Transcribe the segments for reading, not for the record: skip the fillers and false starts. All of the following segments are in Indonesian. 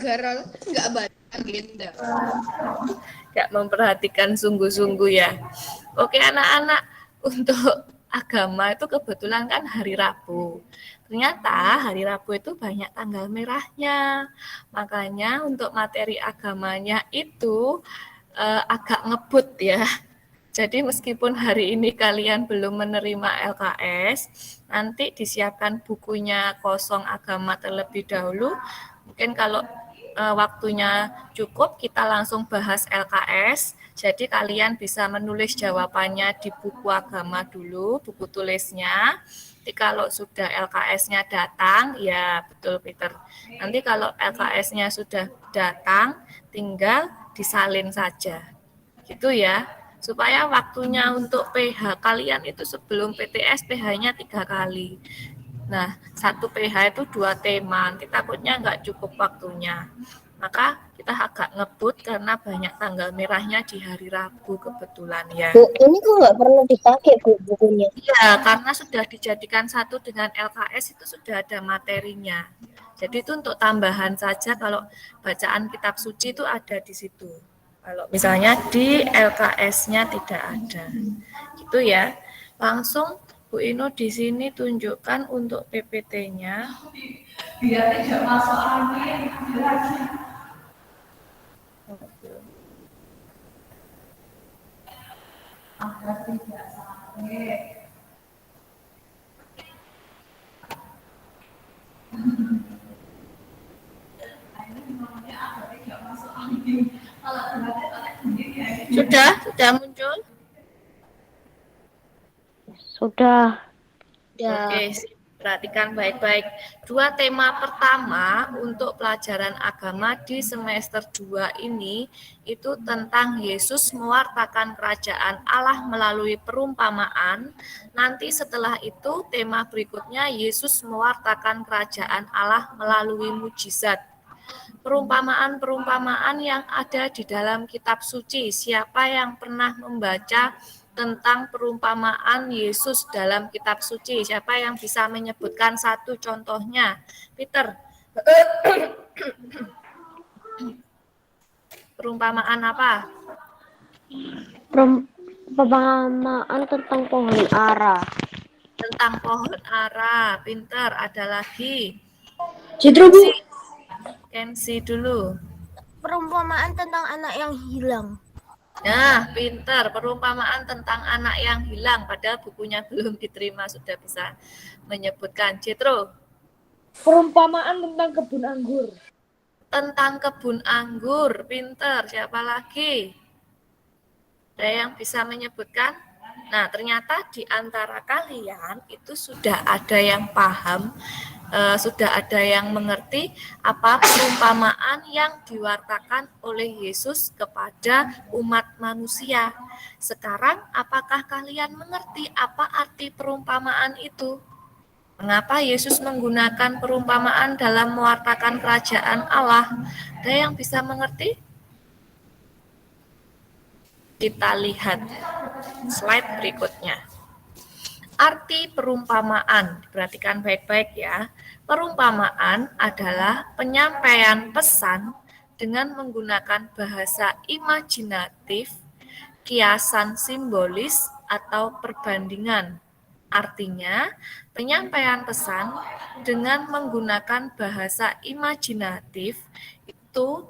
gara nggak baca agenda. Nggak memperhatikan sungguh-sungguh ya. Oke anak-anak, untuk agama itu kebetulan kan hari Rabu. Ternyata hari Rabu itu banyak tanggal merahnya. Makanya untuk materi agamanya itu agak ngebut ya. Jadi meskipun hari ini kalian belum menerima LKS, nanti disiapkan bukunya kosong agama terlebih dahulu. Mungkin kalau waktunya cukup, kita langsung bahas LKS. Jadi kalian bisa menulis jawabannya di buku agama dulu, buku tulisnya. Nanti kalau sudah LKS-nya datang, ya betul Peter. Nanti kalau LKS-nya sudah datang, tinggal disalin saja. Gitu ya. Supaya waktunya untuk PH kalian itu sebelum PTS PH-nya 3 kali. Nah, satu PH itu 2 tema, nanti takutnya nggak cukup waktunya. Maka kita agak ngebut karena banyak tanggal merahnya di hari Rabu kebetulan ya. Bu, ini kok nggak perlu dipakai Bu bukunya? Iya, karena sudah dijadikan satu dengan LKS itu sudah ada materinya. Jadi itu untuk tambahan saja kalau bacaan kitab suci itu ada di situ. Kalau misalnya di LKS-nya tidak ada. Gitu ya. Langsung Bu Ino di sini tunjukkan untuk PPT-nya. Biar tidak masuk angin lagi. Agar tidak sampai. Sudah muncul? Sudah. Oke, perhatikan baik-baik. Dua tema pertama untuk pelajaran agama di semester 2 ini itu tentang Yesus mewartakan kerajaan Allah melalui perumpamaan. Nanti setelah itu tema berikutnya Yesus mewartakan kerajaan Allah melalui mujizat. Perumpamaan-perumpamaan yang ada di dalam kitab suci. Siapa yang pernah membaca tentang perumpamaan Yesus dalam kitab suci? Siapa yang bisa menyebutkan satu contohnya? Peter. Perumpamaan apa? Perumpamaan tentang pohon ara. Tentang pohon ara. Pinter. Ada lagi. Citru Bu. Kensi dulu. Perumpamaan tentang anak yang hilang. Nah, pinter. Perumpamaan tentang anak yang hilang. Padahal bukunya belum diterima, sudah bisa menyebutkan. Citro. Perumpamaan tentang kebun anggur. Tentang kebun anggur. Pinter. Siapa lagi? Ada yang bisa menyebutkan? Nah, ternyata di antara kalian itu sudah ada yang paham, sudah ada yang mengerti apa perumpamaan yang diwartakan oleh Yesus kepada umat manusia. Sekarang, apakah kalian mengerti apa arti perumpamaan itu? Mengapa Yesus menggunakan perumpamaan dalam mewartakan kerajaan Allah? Ada yang bisa mengerti? Kita lihat slide berikutnya. Arti perumpamaan, perhatikan baik-baik ya. Perumpamaan adalah penyampaian pesan dengan menggunakan bahasa imajinatif, kiasan simbolis, atau perbandingan. Artinya, penyampaian pesan dengan menggunakan bahasa imajinatif itu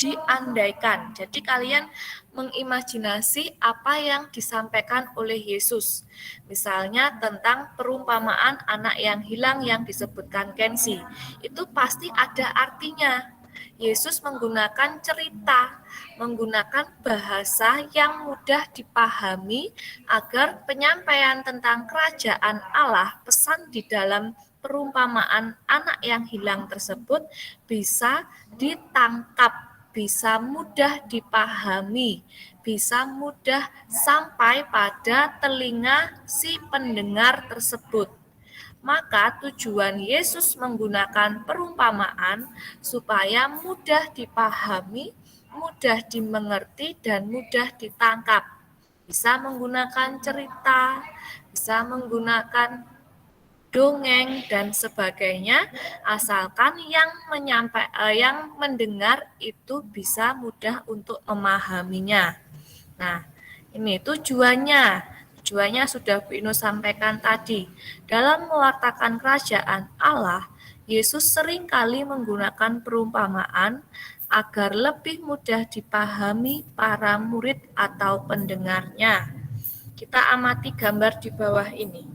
diandaikan. Jadi kalian mengimajinasi apa yang disampaikan oleh Yesus. Misalnya tentang perumpamaan anak yang hilang yang disebutkan Kensi. Itu pasti ada artinya. Yesus menggunakan cerita, menggunakan bahasa yang mudah dipahami agar penyampaian tentang kerajaan Allah, pesan di dalam perumpamaan anak yang hilang tersebut bisa ditangkap, bisa mudah dipahami, bisa mudah sampai pada telinga si pendengar tersebut. Maka tujuan Yesus menggunakan perumpamaan supaya mudah dipahami, mudah dimengerti, dan mudah ditangkap. Bisa menggunakan cerita, bisa menggunakan dongeng, dan sebagainya, asalkan yang mendengar itu bisa mudah untuk memahaminya. Nah, ini tujuannya. Tujuannya sudah Bu Inu sampaikan tadi. Dalam mewartakan kerajaan Allah, Yesus seringkali menggunakan perumpamaan agar lebih mudah dipahami para murid atau pendengarnya. Kita amati gambar di bawah ini.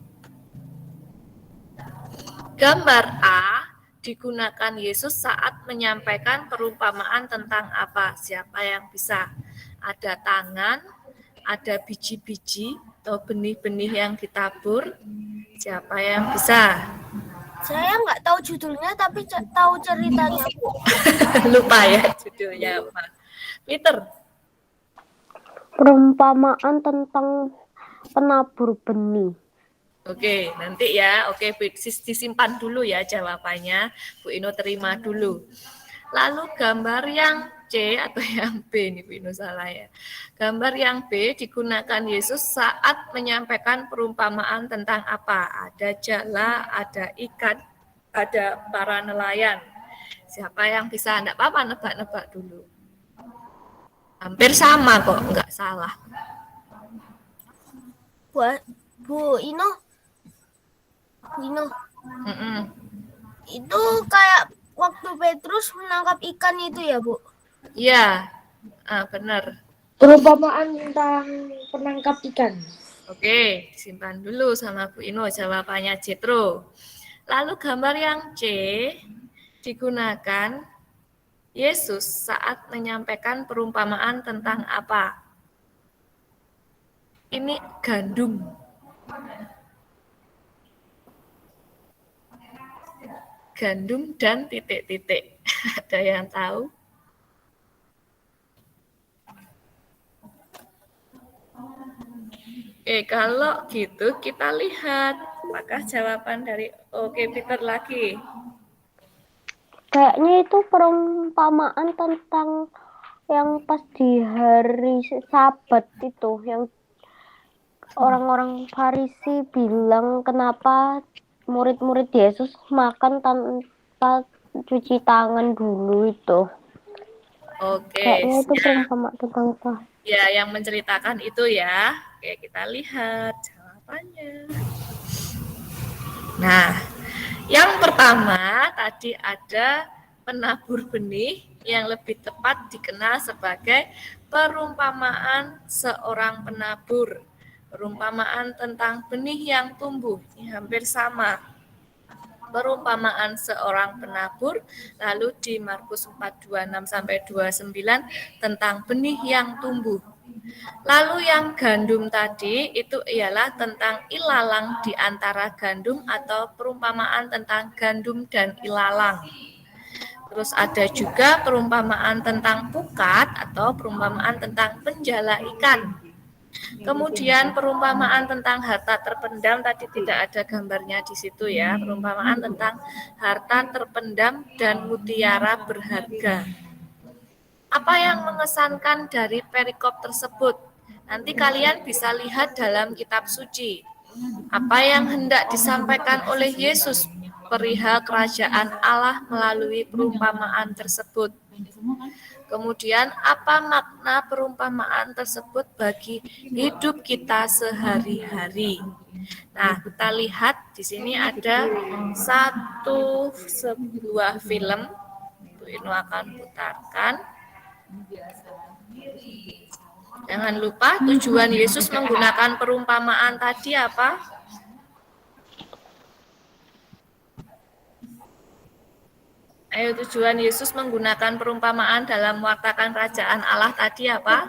Gambar A digunakan Yesus saat menyampaikan perumpamaan tentang apa? Siapa yang bisa? Ada tangan, ada biji-biji atau benih-benih yang ditabur. Siapa yang bisa? Saya nggak tahu judulnya tapi tahu ceritanya, Bu. Lupa ya judulnya apa. Peter. Perumpamaan tentang penabur benih. Oke, nanti ya. Oke, disimpan dulu ya jawabannya. Bu Ino terima dulu. Lalu gambar yang C atau yang B, ini Bu Ino salah ya. Gambar yang B digunakan Yesus saat menyampaikan perumpamaan tentang apa? Ada jala, ada ikan, ada para nelayan. Siapa yang bisa? Enggak apa-apa, nebak-nebak dulu. Hampir sama kok, enggak salah. Bu Ino, Mm-mm. itu kayak waktu Petrus menangkap ikan itu ya, Bu? Iya, benar. Perumpamaan tentang penangkap ikan. Oke, simpan dulu sama Bu Ino jawabannya Jetro. Lalu gambar yang C digunakan Yesus saat menyampaikan perumpamaan tentang apa? Ini gandum. Gandum dan titik-titik. Ada yang tahu? Kalau gitu kita lihat apakah jawaban dari Peter lagi. Kayaknya itu perumpamaan tentang yang pas di hari Sabat itu, yang orang-orang Farisi bilang kenapa murid-murid Yesus makan tanpa cuci tangan dulu itu. Oke. Kayaknya itu perumpamaan tentang apa? Ya, yang menceritakan itu ya. Oke, kita lihat jawabannya. Nah, yang pertama tadi ada penabur benih yang lebih tepat dikenal sebagai perumpamaan seorang penabur. Perumpamaan tentang benih yang tumbuh, ini hampir sama. Perumpamaan seorang penabur, lalu di Markus 4:26-29 tentang benih yang tumbuh. Lalu yang gandum tadi itu ialah tentang ilalang di antara gandum atau perumpamaan tentang gandum dan ilalang. Terus ada juga perumpamaan tentang pukat atau perumpamaan tentang penjala ikan. Kemudian perumpamaan tentang harta terpendam tadi tidak ada gambarnya di situ ya. Perumpamaan tentang harta terpendam dan mutiara berharga. Apa yang mengesankan dari perikop tersebut? Nanti kalian bisa lihat dalam kitab suci. Apa yang hendak disampaikan oleh Yesus perihal kerajaan Allah melalui perumpamaan tersebut? Kemudian apa makna perumpamaan tersebut bagi hidup kita sehari-hari? Nah, kita lihat di sini ada sebuah film. Bu Inu akan putarkan. Jangan lupa tujuan Yesus menggunakan perumpamaan tadi apa? Ayo, tujuan Yesus menggunakan perumpamaan dalam mewartakan kerajaan Allah tadi apa?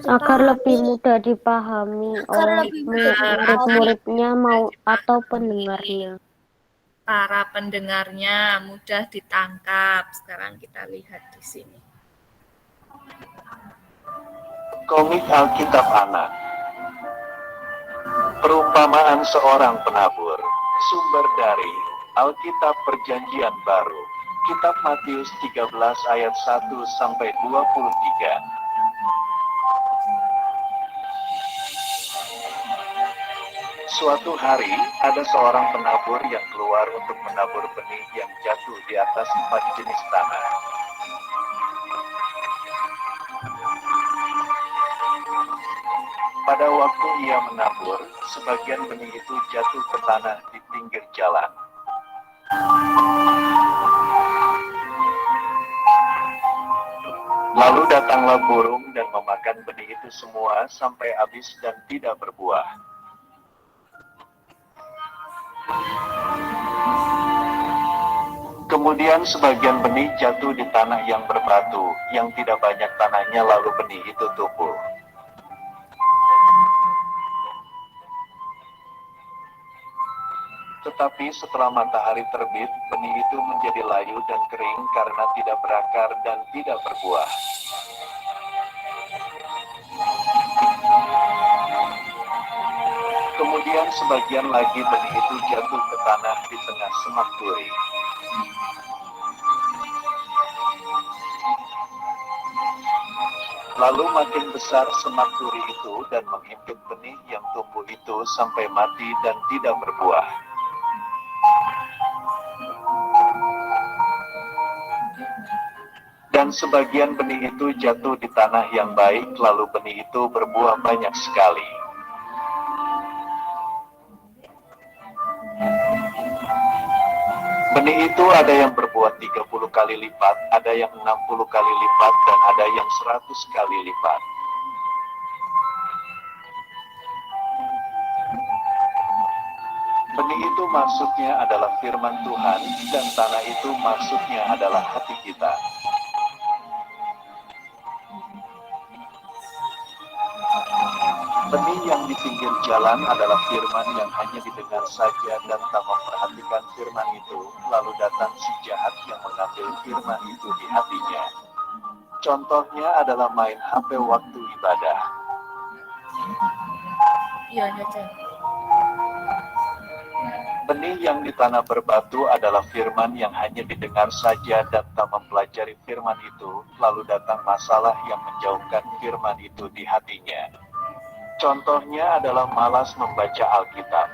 Agar lebih mudah dipahami oleh murid-muridnya atau pendengarnya. Para pendengarnya mudah ditangkap. Sekarang kita lihat di sini. Komik Alkitab Anak. Perumpamaan seorang penabur. Sumber dari Alkitab Perjanjian Baru. Kitab Matius 13 ayat 1 sampai 23. Suatu hari, ada seorang penabur yang keluar untuk menabur benih yang jatuh di atas 4 jenis tanah. Pada waktu ia menabur, sebagian benih itu jatuh ke tanah di pinggir jalan. Lalu datanglah burung dan memakan benih itu semua sampai habis dan tidak berbuah. Kemudian sebagian benih jatuh di tanah yang berbatu, yang tidak banyak tanahnya, lalu benih itu tumbuh. Tetapi setelah matahari terbit, benih itu menjadi layu dan kering karena tidak berakar dan tidak berbuah. Kemudian sebagian lagi benih itu jatuh ke tanah di tengah semak duri. Lalu makin besar semak duri itu dan menghimpit benih yang tumbuh itu sampai mati dan tidak berbuah. Dan sebagian benih itu jatuh di tanah yang baik, lalu benih itu berbuah banyak sekali. Benih itu ada yang berbuah 30 kali lipat, ada yang 60 kali lipat, dan ada yang 100 kali lipat. Benih itu maksudnya adalah firman Tuhan, dan tanah itu maksudnya adalah hati kita. Benih yang di pinggir jalan adalah firman yang hanya didengar saja dan tak memperhatikan firman itu, lalu datang si jahat yang mengambil firman itu di hatinya. Contohnya adalah main HP waktu ibadah. Iya, Caca. Benih yang di tanah berbatu adalah firman yang hanya didengar saja dan tak mempelajari firman itu, lalu datang masalah yang menjauhkan firman itu di hatinya. Contohnya adalah malas membaca Alkitab.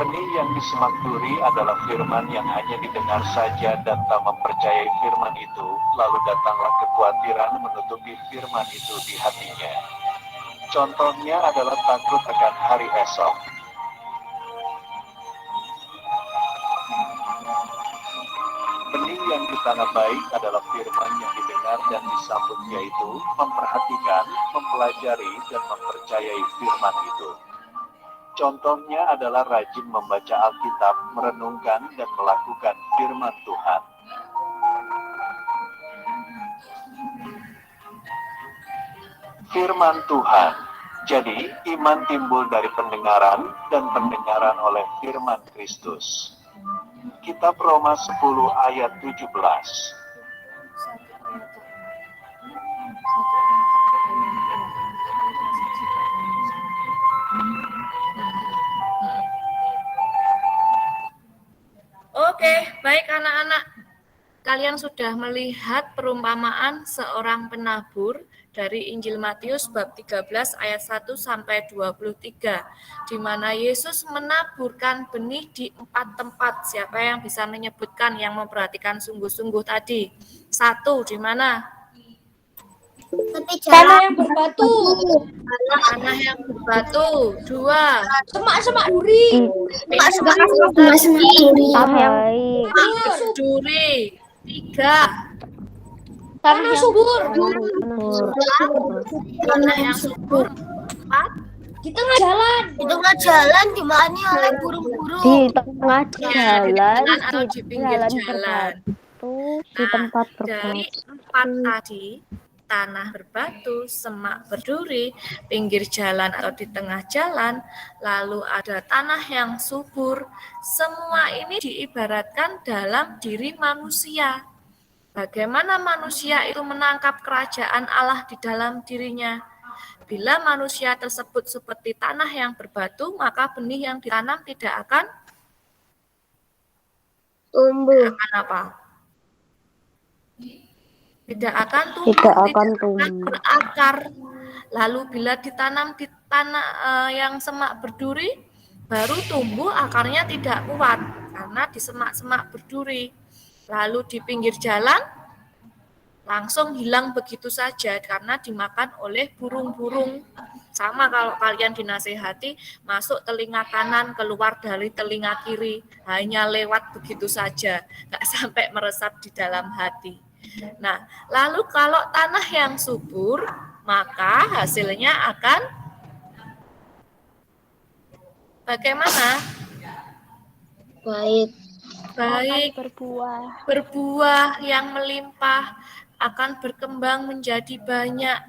Benih yang di semak duri adalah firman yang hanya didengar saja dan tak mempercayai firman itu, lalu datanglah kekhawatiran menutupi firman itu di hatinya. Contohnya adalah takut akan hari esok. Benih yang di tanah baik adalah firman yang didengar dan disambut, yaitu memperhatikan, mempelajari, dan mempercayai firman itu. Contohnya adalah rajin membaca Alkitab, merenungkan, dan melakukan firman Tuhan. Firman Tuhan. Jadi, iman timbul dari pendengaran, dan pendengaran oleh firman Kristus. Kitab Roma 10 ayat 17. Oke, baik anak-anak. Kalian sudah melihat perumpamaan seorang penabur dari Injil Matius bab 13 ayat 1 sampai 23, di mana Yesus menaburkan benih di 4 tempat. Siapa yang bisa menyebutkan, yang memperhatikan sungguh-sungguh tadi? 1, di mana? Tanah yang berbatu. Tanah yang berbatu. 2, Semak-semak duri. Tanah baik. berduri. 3, Tanah subur. tanah yang subur. 4, Di tengah jalan. Di tengah jalan dimani oleh burung-burung. Di tengah jalan, atau di pinggir jalan. berbatu, di tempat Dari berbatu. 4 tadi, tanah berbatu, semak berduri, pinggir jalan atau di tengah jalan, lalu ada tanah yang subur. Semua ini diibaratkan dalam diri manusia. Bagaimana manusia itu menangkap kerajaan Allah di dalam dirinya? Bila manusia tersebut seperti tanah yang berbatu, maka benih yang ditanam tidak akan Tumbuh. apa? tidak akan tumbuh, Tidak akan tidak akan tumbuh. berakar. Lalu bila ditanam di tanah yang semak berduri, baru tumbuh, akarnya tidak kuat karena di semak-semak berduri. Lalu di pinggir jalan langsung hilang begitu saja karena dimakan oleh burung-burung. Sama kalau kalian dinasehati, masuk telinga kanan, keluar dari telinga kiri, hanya lewat begitu saja, nggak sampai meresap di dalam hati. Nah, lalu kalau tanah yang subur, maka hasilnya akan bagaimana? Baik. Baik, Berbuah. berbuah yang melimpah, akan berkembang menjadi banyak.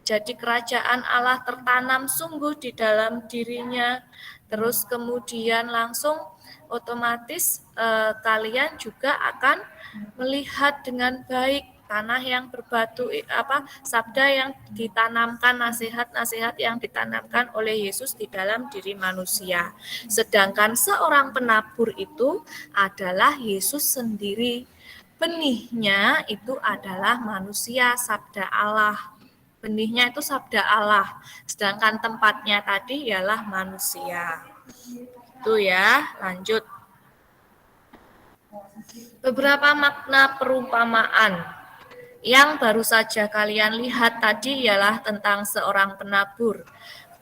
Jadi kerajaan Allah tertanam sungguh di dalam dirinya. Terus kemudian langsung otomatis kalian juga akan melihat dengan baik tanah yang berbatu, sabda yang ditanamkan, nasihat-nasihat yang ditanamkan oleh Yesus di dalam diri manusia. Sedangkan seorang penabur itu adalah Yesus sendiri. Benihnya itu adalah manusia, sabda Allah. Benihnya itu sabda Allah, sedangkan tempatnya tadi ialah manusia. Itu ya, lanjut. Beberapa makna perumpamaan yang baru saja kalian lihat tadi ialah tentang seorang penabur.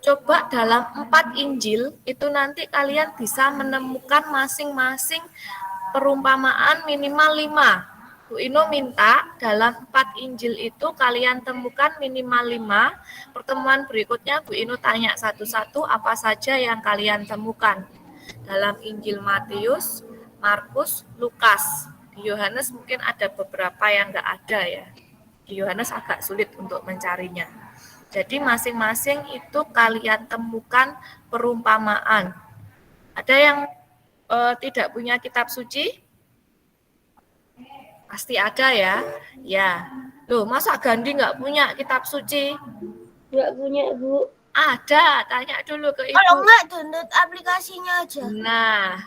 Coba dalam 4 Injil itu nanti kalian bisa menemukan masing-masing perumpamaan minimal 5. Bu Ino minta dalam 4 Injil itu kalian temukan minimal 5. Pertemuan berikutnya Bu Ino tanya satu-satu apa saja yang kalian temukan. Dalam Injil Matius, Markus, Lukas. Di Yohanes mungkin ada beberapa yang nggak ada ya. Di Yohanes agak sulit untuk mencarinya. Jadi masing-masing itu kalian temukan perumpamaan. Ada yang tidak punya kitab suci? Pasti ada ya. Ya. Loh, masa Gandhi nggak punya kitab suci? Nggak punya, Bu. Ada, tanya dulu ke Ibu. Kalau enggak, download aplikasinya aja. Nah,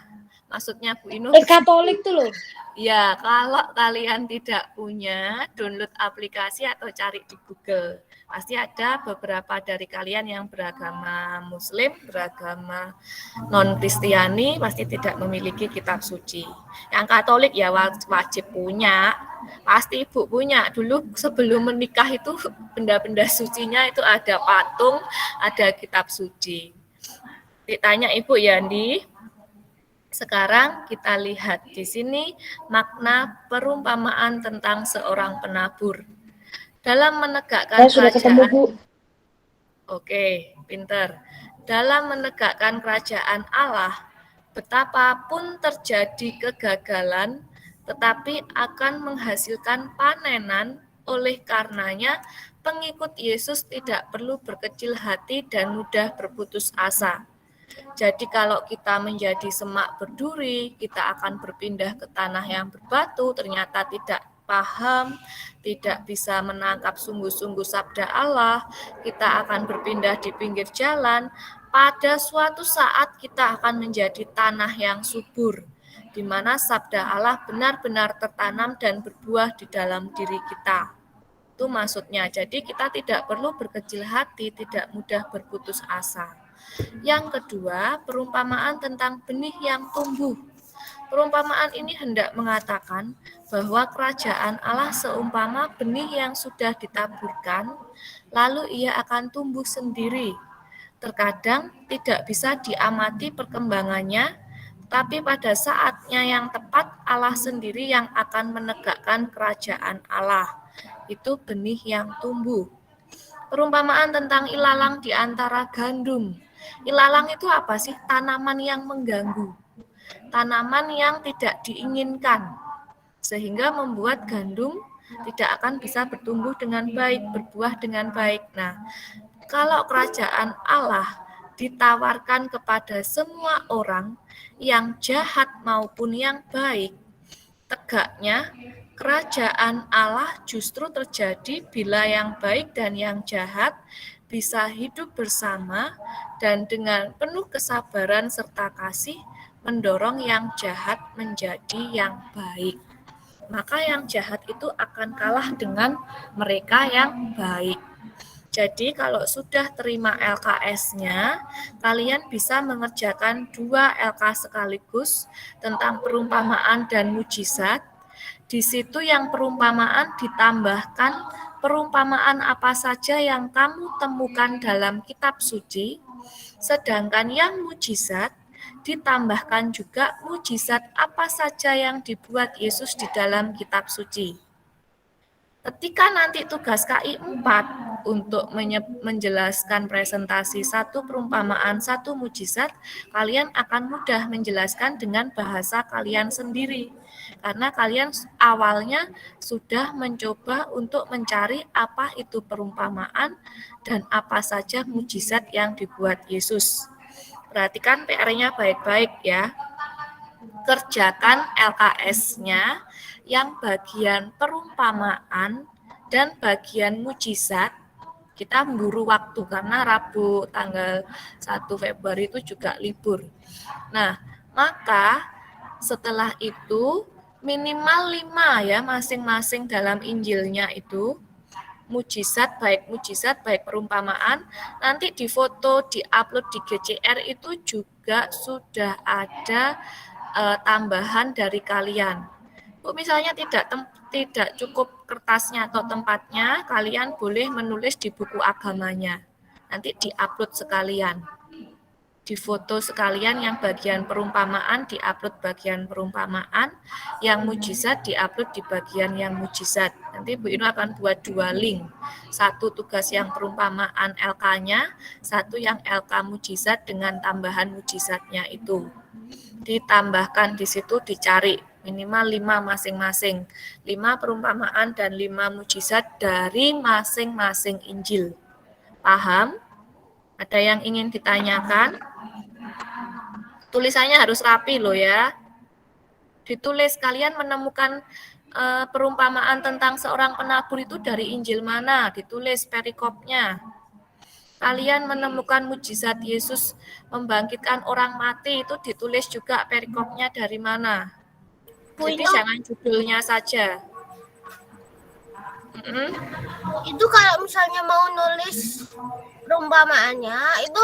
maksudnya Bu Inu. Katolik tuh loh. Ya, kalau kalian tidak punya, download aplikasi atau cari di Google. Pasti ada beberapa dari kalian yang beragama Muslim, beragama non-Kristiani, pasti tidak memiliki kitab suci. Yang Katolik ya wajib punya, pasti Ibu punya. Dulu sebelum menikah itu benda-benda sucinya itu ada patung, ada kitab suci. Ditanya Ibu Yandi. Sekarang kita lihat di sini makna perumpamaan tentang seorang penabur. Dalam menegakkan kerajaan, oke, pinter. Dalam menegakkan kerajaan Allah, betapapun terjadi kegagalan, tetapi akan menghasilkan panenan. Oleh karenanya, pengikut Yesus tidak perlu berkecil hati dan mudah berputus asa. Jadi kalau kita menjadi semak berduri, kita akan berpindah ke tanah yang berbatu, ternyata tidak paham, tidak bisa menangkap sungguh-sungguh sabda Allah, kita akan berpindah di pinggir jalan. Pada suatu saat kita akan menjadi tanah yang subur, di mana sabda Allah benar-benar tertanam dan berbuah di dalam diri kita. Itu maksudnya. Jadi kita tidak perlu berkecil hati, tidak mudah berputus asa. Yang kedua, perumpamaan tentang benih yang tumbuh. Perumpamaan ini hendak mengatakan bahwa kerajaan Allah seumpama benih yang sudah ditaburkan, lalu ia akan tumbuh sendiri. Terkadang tidak bisa diamati perkembangannya, tapi pada saatnya yang tepat Allah sendiri yang akan menegakkan kerajaan Allah. Itu benih yang tumbuh. Perumpamaan tentang ilalang di antara gandum. Ilalang itu apa sih? Tanaman yang mengganggu. Tanaman yang tidak diinginkan. Sehingga membuat gandum tidak akan bisa bertumbuh dengan baik, berbuah dengan baik. Nah, kalau kerajaan Allah ditawarkan kepada semua orang yang jahat maupun yang baik, tegaknya kerajaan Allah justru terjadi bila yang baik dan yang jahat bisa hidup bersama dan dengan penuh kesabaran serta kasih mendorong yang jahat menjadi yang baik. maka yang jahat itu akan kalah dengan mereka yang baik. Jadi kalau sudah terima LKS-nya, kalian bisa mengerjakan 2 LK sekaligus tentang perumpamaan dan mujizat. Di situ yang perumpamaan ditambahkan perumpamaan apa saja yang kamu temukan dalam kitab suci, sedangkan yang mujizat ditambahkan juga mujizat apa saja yang dibuat Yesus di dalam kitab suci. Ketika nanti tugas KI 4 untuk menjelaskan presentasi 1 perumpamaan 1 mujizat, kalian akan mudah menjelaskan dengan bahasa kalian sendiri. Karena kalian awalnya sudah mencoba untuk mencari apa itu perumpamaan dan apa saja mujizat yang dibuat Yesus. Perhatikan PR-nya baik-baik ya. Kerjakan LKS-nya yang bagian perumpamaan dan bagian mujizat. Kita memburu waktu karena Rabu tanggal 1 Februari itu juga libur. Nah, maka setelah itu minimal 5 ya masing-masing dalam Injilnya itu. Mujizat baik perumpamaan, nanti difoto, diupload di GCR itu juga sudah ada tambahan dari kalian. Misalnya tidak cukup kertasnya atau tempatnya, kalian boleh menulis di buku agamanya. Nanti diupload sekalian. Difoto sekalian yang bagian perumpamaan, diupload bagian perumpamaan, yang mujizat diupload di bagian yang mujizat. Nanti Bu Inu akan buat 2 link. 1 tugas yang perumpamaan LK-nya, 1 yang LK mujizat dengan tambahan mujizatnya itu. Ditambahkan di situ dicari minimal 5 masing-masing. 5 perumpamaan dan 5 mujizat dari masing-masing Injil. Paham? Ada yang ingin ditanyakan? Tulisannya harus rapi loh ya. Ditulis kalian menemukan perumpamaan tentang seorang penabur itu dari Injil mana? Ditulis perikopnya. Kalian menemukan mujizat Yesus membangkitkan orang mati itu ditulis juga perikopnya dari mana? Jadi jangan judulnya saja. Itu kalau misalnya mau nulis perumpamaannya itu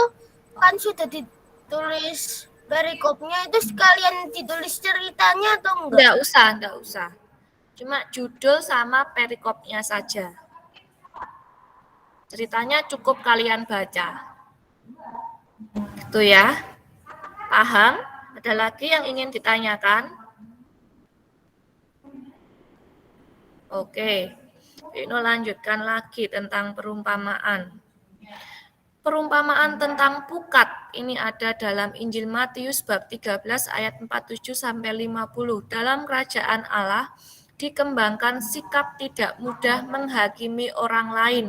kan sudah ditulis perikopnya, itu sekalian ditulis ceritanya atau enggak? Enggak usah. Cuma judul sama perikopnya saja. Ceritanya cukup kalian baca. Gitu ya. Paham? Ada lagi yang ingin ditanyakan? Oke. Ini lanjutkan lagi tentang perumpamaan. Perumpamaan tentang pukat ini ada dalam Injil Matius bab 13 ayat 47 sampai 50. Dalam kerajaan Allah dikembangkan sikap tidak mudah menghakimi orang lain,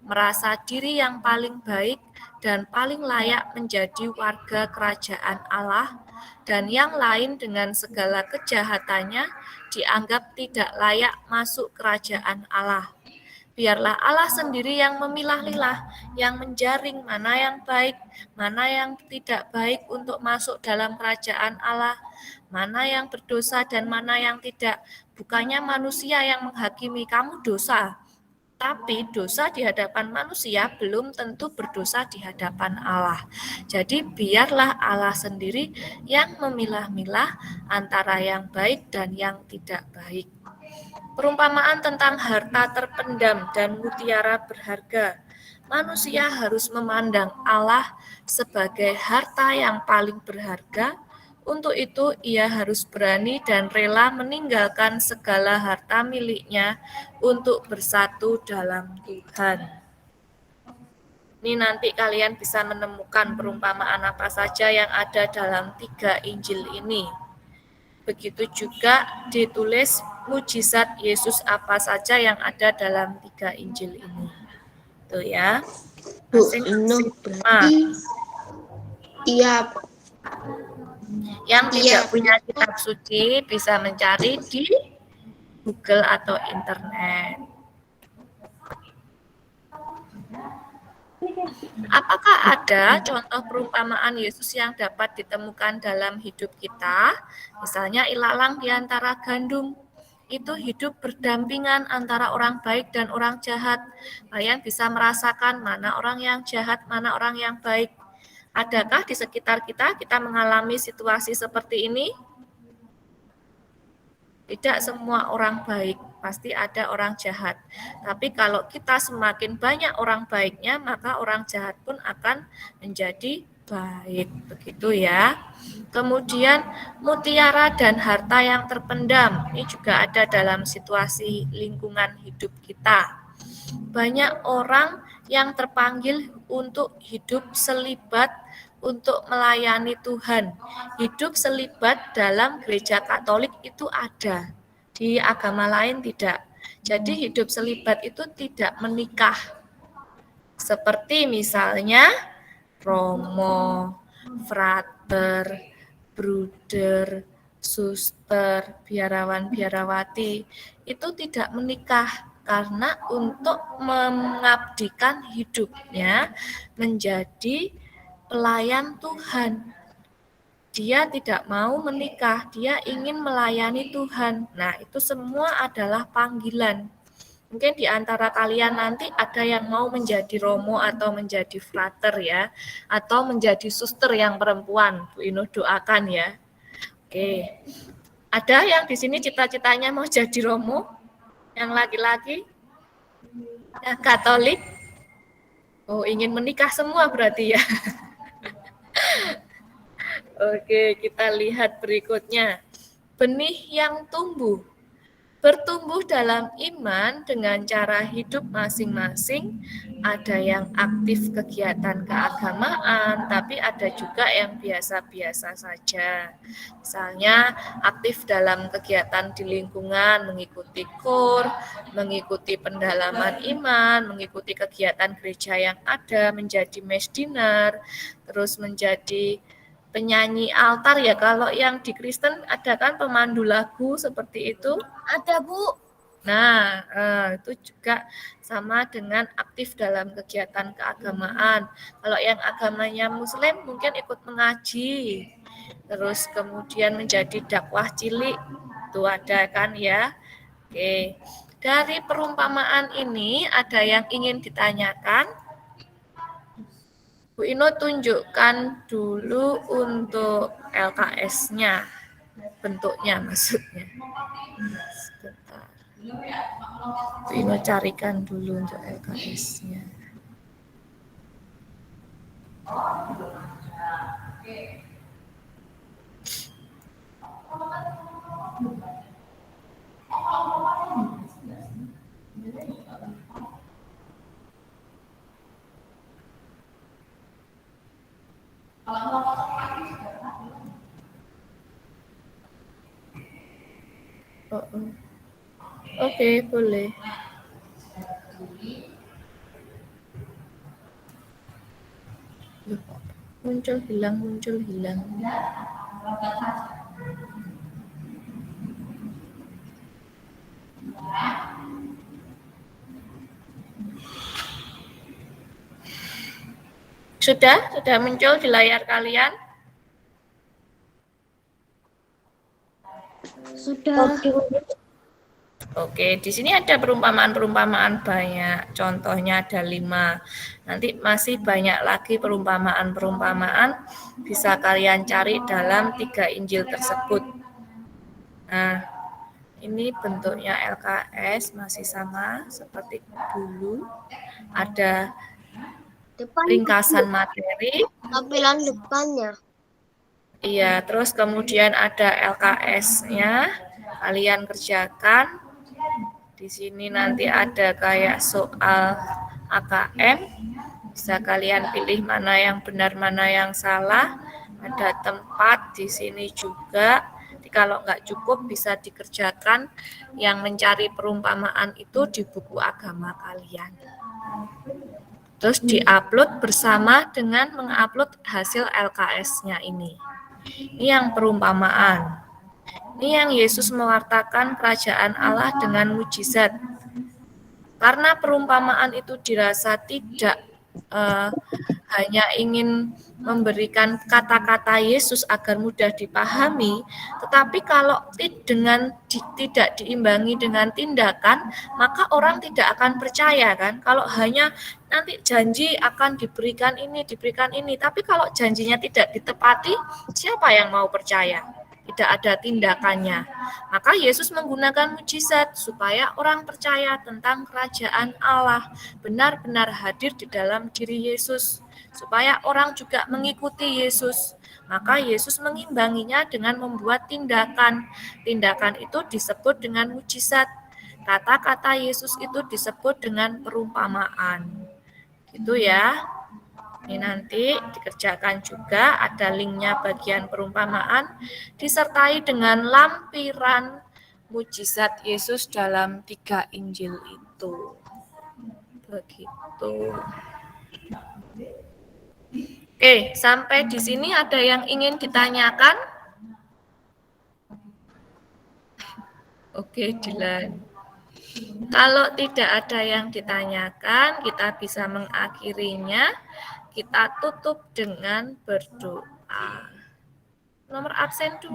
merasa diri yang paling baik dan paling layak menjadi warga kerajaan Allah, dan yang lain dengan segala kejahatannya dianggap tidak layak masuk kerajaan Allah. Biarlah Allah sendiri yang memilah-milah, yang menjaring mana yang baik, mana yang tidak baik untuk masuk dalam kerajaan Allah, mana yang berdosa dan mana yang tidak. Bukannya manusia yang menghakimi kamu dosa, tapi dosa di hadapan manusia belum tentu berdosa di hadapan Allah. Jadi biarlah Allah sendiri yang memilah-milah antara yang baik dan yang tidak baik. Perumpamaan tentang harta terpendam dan mutiara berharga. Manusia harus memandang Allah sebagai harta yang paling berharga. Untuk itu, ia harus berani dan rela meninggalkan segala harta miliknya untuk bersatu dalam Tuhan. Ini nanti kalian bisa menemukan perumpamaan apa saja yang ada dalam 3 Injil ini. Begitu juga ditulis mujizat Yesus apa saja yang ada dalam 3 Injil ini. Tuh ya. Bu, berarti tiap yang tidak punya kitab suci bisa mencari di Google atau internet. Apakah ada contoh perumpamaan Yesus yang dapat ditemukan dalam hidup kita? Misalnya ilalang di antara gandum. itu hidup berdampingan antara orang baik dan orang jahat. Kalian bisa merasakan mana orang yang jahat, mana orang yang baik. Adakah di sekitar kita mengalami situasi seperti ini? Tidak semua orang baik, pasti ada orang jahat. Tapi kalau kita semakin banyak orang baiknya, maka orang jahat pun akan menjadi baik. Begitu ya. Kemudian mutiara dan harta yang terpendam. Ini juga ada dalam situasi lingkungan hidup kita. Banyak orang yang terpanggil untuk hidup selibat untuk melayani Tuhan. Hidup selibat dalam gereja Katolik itu ada, di agama lain tidak. Jadi hidup selibat itu tidak menikah. Seperti misalnya romo, frater, bruder, suster, biarawan-biarawati itu tidak menikah karena untuk mengabdikan hidupnya menjadi pelayan Tuhan. Dia tidak mau menikah, dia ingin melayani Tuhan. Nah, itu semua adalah panggilan. Mungkin di antara kalian nanti ada yang mau menjadi romo atau menjadi frater ya, atau menjadi suster yang perempuan. Bu Inu doakan ya. Oke. Ada yang di sini cita-citanya mau jadi romo? Yang laki-laki? Yang Katolik? Oh, ingin menikah semua berarti ya. Oke, kita lihat berikutnya. Benih yang tumbuh. Bertumbuh dalam iman dengan cara hidup masing-masing. Ada yang aktif kegiatan keagamaan, tapi ada juga yang biasa-biasa saja. Misalnya aktif dalam kegiatan di lingkungan, mengikuti KUR, mengikuti pendalaman iman, mengikuti kegiatan gereja yang ada, menjadi mesdiner, terus menjadi penyanyi altar ya. Kalau yang di Kristen ada kan pemandu lagu seperti itu. Ada, Bu. Nah, itu juga sama dengan aktif dalam kegiatan keagamaan. Kalau yang agamanya Muslim mungkin ikut mengaji, terus kemudian menjadi dakwah cilik, itu ada kan ya. Oke, dari perumpamaan ini ada yang ingin ditanyakan? Bu Ino tunjukkan dulu untuk LKS-nya, bentuknya maksudnya. Sebentar. Bu Ino carikan dulu untuk LKS-nya. Oke, boleh. Loh, muncul hilang. Sudah muncul di layar kalian? Sudah. Oke, di sini ada perumpamaan-perumpamaan banyak. Contohnya ada 5. Nanti masih banyak lagi perumpamaan-perumpamaan bisa kalian cari dalam 3 Injil tersebut. Nah, ini bentuknya LKS masih sama seperti dulu. Ada ringkasan materi. Tampilan depannya. Iya, terus kemudian ada LKS-nya. Kalian kerjakan. Di sini nanti ada kayak soal AKM. Bisa kalian pilih mana yang benar, mana yang salah. Ada tempat di sini juga. Jadi kalau nggak cukup bisa dikerjakan yang mencari perumpamaan itu di buku agama kalian. Terus diupload bersama dengan mengupload hasil LKS-nya ini. Ini yang perumpamaan. Ini yang Yesus mewartakan kerajaan Allah dengan mujizat. Karena perumpamaan itu dirasa tidak hanya ingin memberikan kata-kata Yesus agar mudah dipahami, tetapi kalau tidak diimbangi dengan tindakan, maka orang tidak akan percaya kan. Kalau hanya nanti janji akan diberikan ini, tapi kalau janjinya tidak ditepati, siapa yang mau percaya? Tidak ada tindakannya. Maka Yesus menggunakan mujizat supaya orang percaya tentang kerajaan Allah benar-benar hadir di dalam diri Yesus, supaya orang juga mengikuti Yesus. Maka Yesus mengimbanginya dengan membuat tindakan. Tindakan itu disebut dengan mujizat. Kata-kata Yesus itu disebut dengan perumpamaan. Gitu ya. Ini nanti dikerjakan juga, ada linknya bagian perumpamaan, disertai dengan lampiran mujizat Yesus dalam 3 Injil itu. Begitu. Oke, sampai di sini ada yang ingin ditanyakan? Oke, Dilan. Kalau tidak ada yang ditanyakan, kita bisa mengakhirinya. Kita tutup dengan berdoa. Nomor absen 2.